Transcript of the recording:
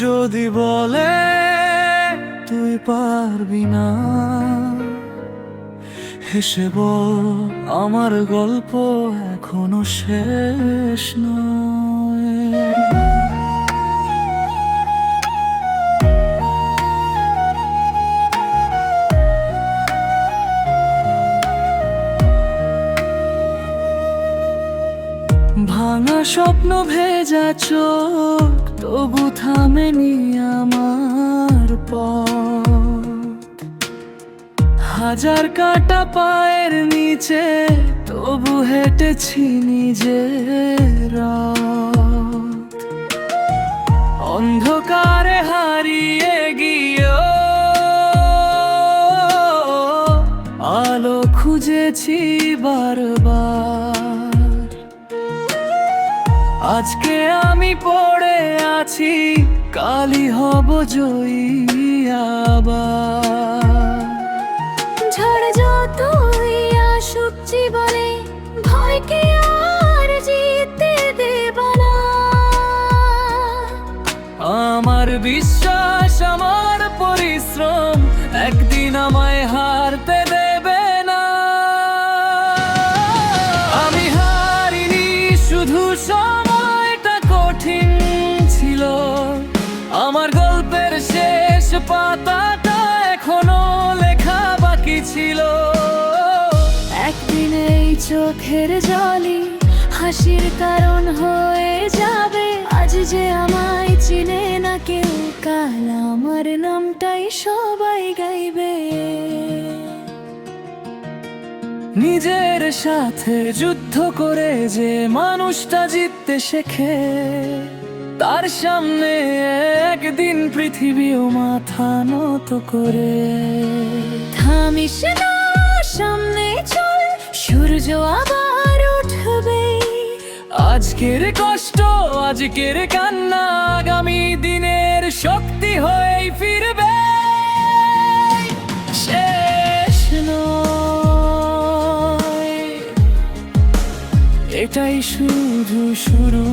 যদি বলে তুই পারবি না, হেসে বল আমার গল্প এখনো শেষ নয়। ভাঙা স্বপ্ন ভেজা চোখ তবু থামেনি আমার পথ, হাজার কাটা পায়ের নিচে তবু হেঁটেছি নিজের রাত। অন্ধকারে হারিয়ে গিয়েও আলো খুঁজেছি বারবার। আজকে আমি পড়ে আছি, কালই হব জয়ী আবার। ঝড় যতই আসুক জীবনে, ভয়কে আর জিততে দেব না। আমার বিশ্বাস, আমার পরিশ্রম একদিন আমায় হারতে দেবে না। আমি হারিনি, শুধু সময়টা কঠিন ছিল। আমার গল্পের শেষ পাতাটা এখনো লেখা বাকি ছিল। একদিন এই চোখের জলই হাসির কারণ হয়ে যাবে। আজ যে আমায় চিনে না কেউ, কাল আমার নামটাই সবাই গাইবে। নিজের সাথে যুদ্ধ করে যে মানুষটা জিততে শেখে, তার সামনে একদিন পৃথিবীও মাথা নত করে। থামিস না, সামনে চল, সূর্য আবার উঠবে। আজকের কষ্ট, আজকের কান্না আগামী দিনের শক্তি হয়েই ফিরবে। শেষ নয়, এটাই শুধু শুরু।